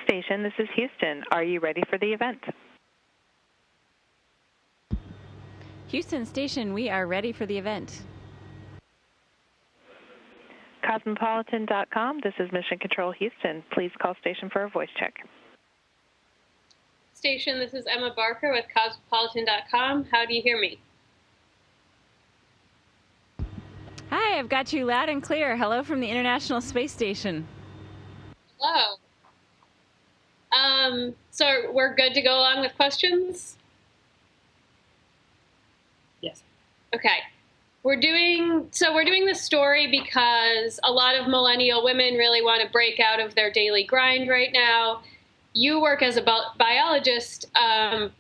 Station, this is Houston. Are you ready for the event? Houston Station, we are ready for the event. Cosmopolitan.com, this is Mission Control Houston. Please call station for a voice check. Station, this is Emma Barker with Cosmopolitan.com. How do you hear me? Hi, I've got you loud and clear. Hello from the International Space Station. Hello. So we're good to go along with questions? Yes. Okay. We're doing this story because a lot of millennial women really want to break out of their daily grind right now. You work as a biologist,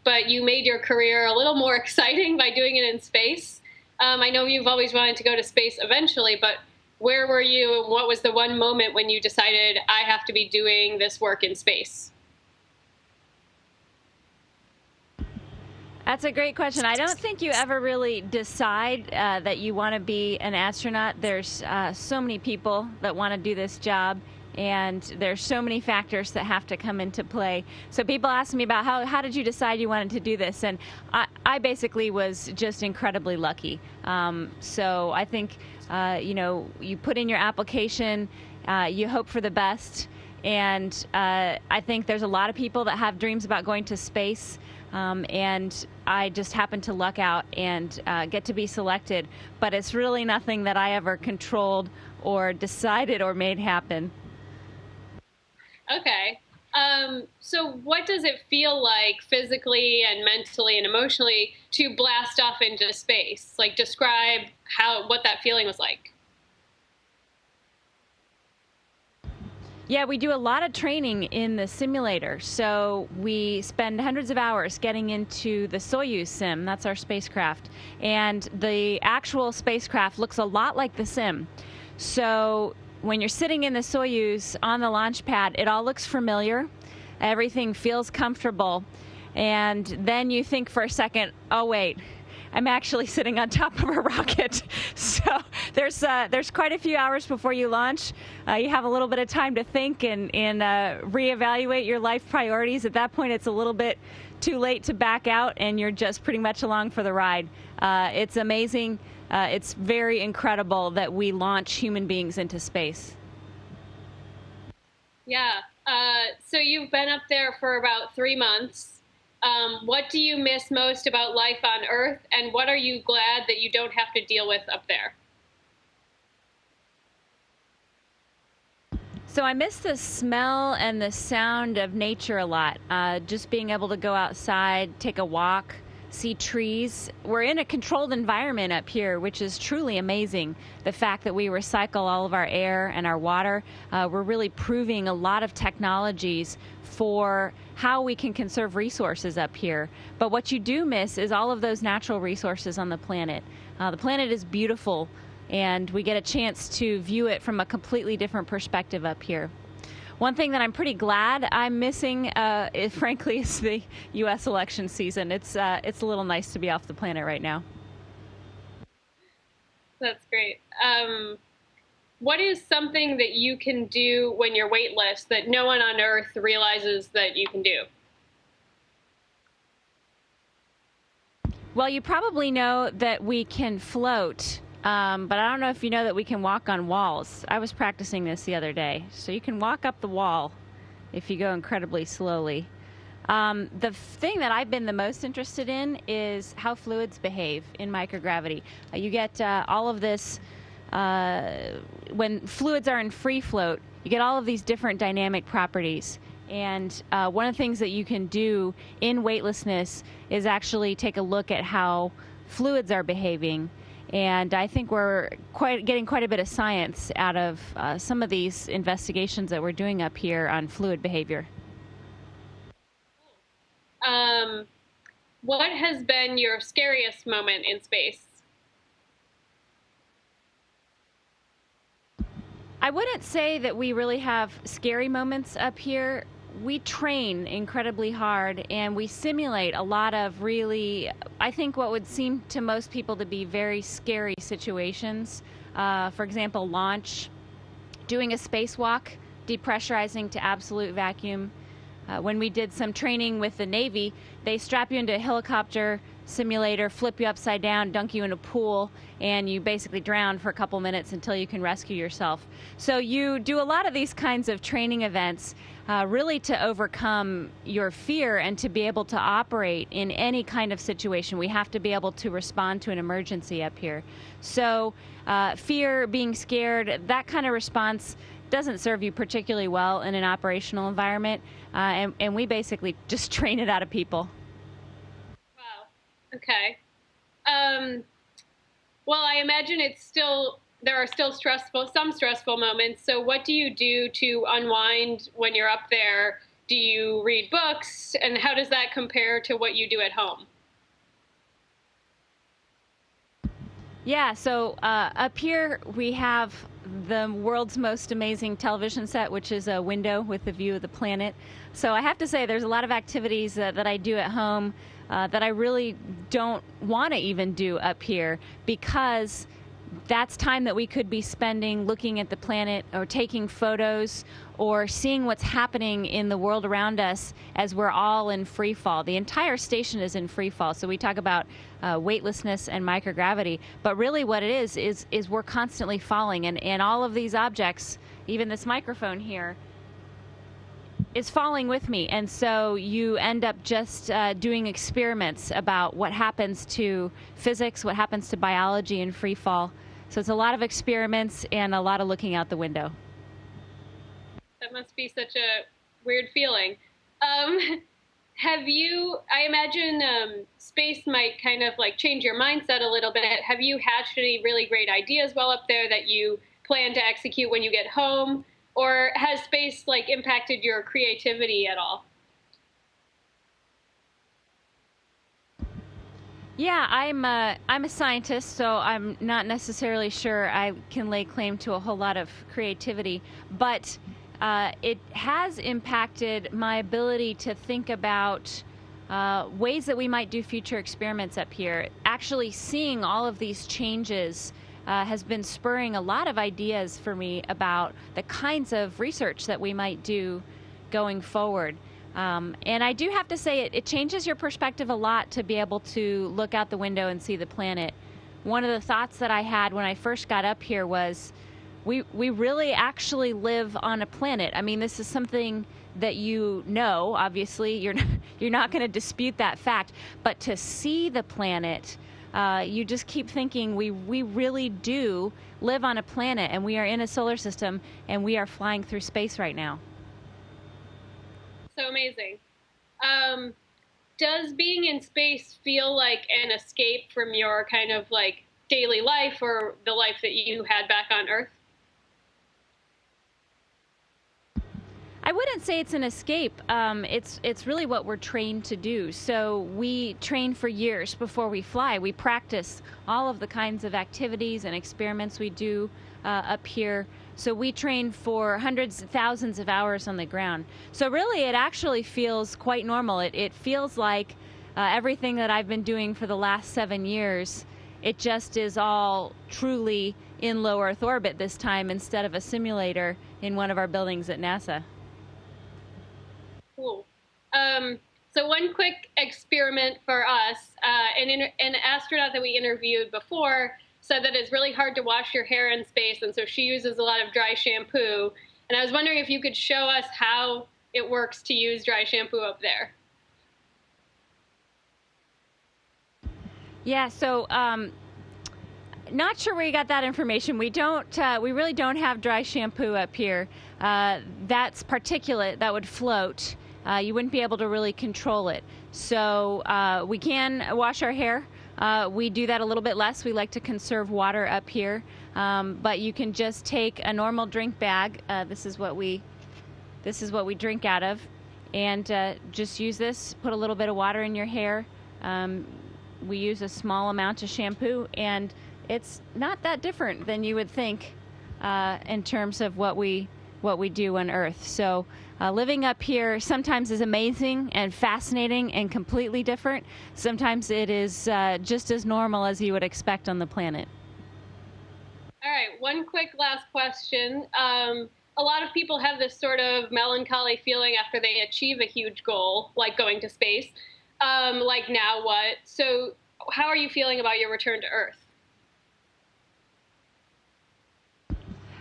but you made your career a little more exciting by doing it in space. I know you've always wanted to go to space eventually, but where were you and what was the one moment when you decided, I have to be doing this work in space? That's a great question. I don't think you ever really decide that you want to be an astronaut. There's so many people that want to do this job, and there's so many factors that have to come into play. So people ask me about how did you decide you wanted to do this, and I basically was just incredibly lucky. So I think you put in your application, you hope for the best, and I think there's a lot of people that have dreams about going to space. And I just happened to luck out and get to be selected. But it's really nothing that I ever controlled or decided or made happen. Okay. So what does it feel like physically and mentally and emotionally to blast off into space? Like, describe what that feeling was like. Yeah, we do a lot of training in the simulator. So we spend hundreds of hours getting into the Soyuz sim. That's our spacecraft. And the actual spacecraft looks a lot like the sim. So when you're sitting in the Soyuz on the launch pad, it all looks familiar. Everything feels comfortable. And then you think for a second, oh, wait, I'm actually sitting on top of a rocket. So there's quite a few hours before you launch. You have a little bit of time to think and reevaluate your life priorities. At that point, it's a little bit too late to back out, and you're just pretty much along for the ride. It's amazing. It's very incredible that we launch human beings into space. Yeah. So you've been up there for about 3 months. What do you miss most about life on Earth, and what are you glad that you don't have to deal with up there? So I miss the smell and the sound of nature a lot. Just being able to go outside, take a walk, see trees. We're in a controlled environment up here, which is truly amazing. The fact that we recycle all of our air and our water, we're really proving a lot of technologies for how we can conserve resources up here. But what you do miss is all of those natural resources on the planet. The planet is beautiful, and we get a chance to view it from a completely different perspective up here. One thing that I'm pretty glad I'm missing, frankly, is the U.S. election season. It's a little nice to be off the planet right now. That's great. What is something that you can do when you're weightless that no one on Earth realizes that you can do? Well, you probably know that we can float, but I don't know if you know that we can walk on walls. I was practicing this the other day. So you can walk up the wall if you go incredibly slowly. The thing that I've been the most interested in is how fluids behave in microgravity. You get all of this, when fluids are in free float, you get all of these different dynamic properties. And one of the things that you can do in weightlessness is actually take a look at how fluids are behaving. And I think we're getting quite a bit of science out of some of these investigations that we're doing up here on fluid behavior. What has been your scariest moment in space? I wouldn't say that we really have scary moments up here. We train incredibly hard, and we simulate a lot of really, I think, what would seem to most people to be very scary situations. For example, launch, doing a spacewalk, depressurizing to absolute vacuum, when we did some training with the Navy, they strap you into a helicopter simulator, flip you upside down, dunk you in a pool, and you basically drown for a couple minutes until you can rescue yourself. So you do a lot of these kinds of training events really to overcome your fear and to be able to operate in any kind of situation. We have to be able to respond to an emergency up here. So fear, being scared, that kind of response doesn't serve you particularly well in an operational environment, and we basically just train it out of people. Okay. Well, I imagine there are still some stressful moments. So what do you do to unwind when you're up there? Do you read books? And how does that compare to what you do at home? Yeah, so up here we have the world's most amazing television set, which is a window with a view of the planet. So I have to say there's a lot of activities that I do at home that I really don't want to even do up here, because that's time that we could be spending looking at the planet or taking photos or seeing what's happening in the world around us as we're all in free fall. The entire station is in free fall. So we talk about weightlessness and microgravity, but really what it is we're constantly falling, and all of these objects, even this microphone here, is falling with me. And so you end up just doing experiments about what happens to physics, what happens to biology in free fall. So it's a lot of experiments and a lot of looking out the window. That must be such a weird feeling. I imagine space might kind of like change your mindset a little bit. Have you hatched any really great ideas while up there that you plan to execute when you get home? Or has space like impacted your creativity at all? Yeah, I'm a scientist, so I'm not necessarily sure I can lay claim to a whole lot of creativity, but it has impacted my ability to think about ways that we might do future experiments up here. Actually seeing all of these changes has been spurring a lot of ideas for me about the kinds of research that we might do going forward. And I do have to say it changes your perspective a lot to be able to look out the window and see the planet. One of the thoughts that I had when I first got up here was we really actually live on a planet. I mean, this is something that you know, obviously, you're not going to dispute that fact, but to see the planet, you just keep thinking we really do live on a planet, and we are in a solar system, and we are flying through space right now. So amazing. Does being in space feel like an escape from your kind of like daily life or the life that you had back on Earth? I wouldn't say it's an escape. It's really what we're trained to do. So we train for years before we fly. We practice all of the kinds of activities and experiments we do up here. So we train for hundreds of thousands of hours on the ground. So really it actually feels quite normal. It feels like everything that I've been doing for the last 7 years. It just is all truly in low Earth orbit this time instead of a simulator in one of our buildings at NASA. Cool. So one quick experiment for us, an astronaut that we interviewed before said that it's really hard to wash your hair in space, and so she uses a lot of dry shampoo. And I was wondering if you could show us how it works to use dry shampoo up there. Yeah, so not sure where you got that information. We really don't have dry shampoo up here. That's particulate that would float. You wouldn't be able to really control it. So we can wash our hair. We do that a little bit less. We like to conserve water up here. But you can just take a normal drink bag. This is what we drink out of, and just use this. Put a little bit of water in your hair. We use a small amount of shampoo, and it's not that different than you would think in terms of what we do on Earth. So living up here sometimes is amazing and fascinating and completely different. Sometimes it is just as normal as you would expect on the planet. All right, one quick last question. a lot of people have this sort of melancholy feeling after they achieve a huge goal, like going to space. Like, now what? So, how are you feeling about your return to Earth?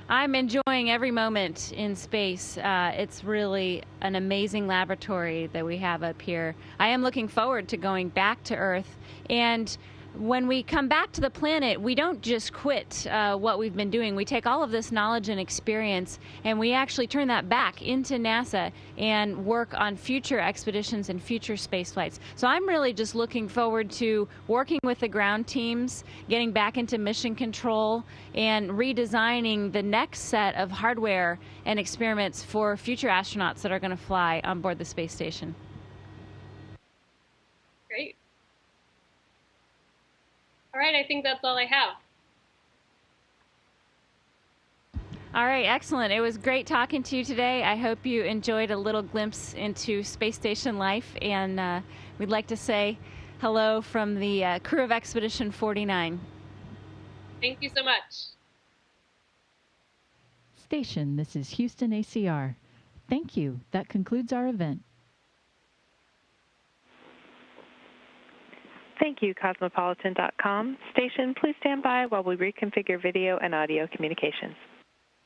I'm enjoying every moment in space. It's really an amazing laboratory that we have up here. I am looking forward to going back to Earth. And when we come back to the planet, we don't just quit what we've been doing. We take all of this knowledge and experience, and we actually turn that back into NASA and work on future expeditions and future space flights. So I'm really just looking forward to working with the ground teams, getting back into mission control, and redesigning the next set of hardware and experiments for future astronauts that are going to fly on board the space station. Great. All right, I think that's all I have. All right, excellent. It was great talking to you today. I hope you enjoyed a little glimpse into space station life, and we'd like to say hello from the crew of Expedition 49. Thank you so much. Station, this is Houston ACR. Thank you. That concludes our event. Thank you, Cosmopolitan.com. Station, please stand by while we reconfigure video and audio communications.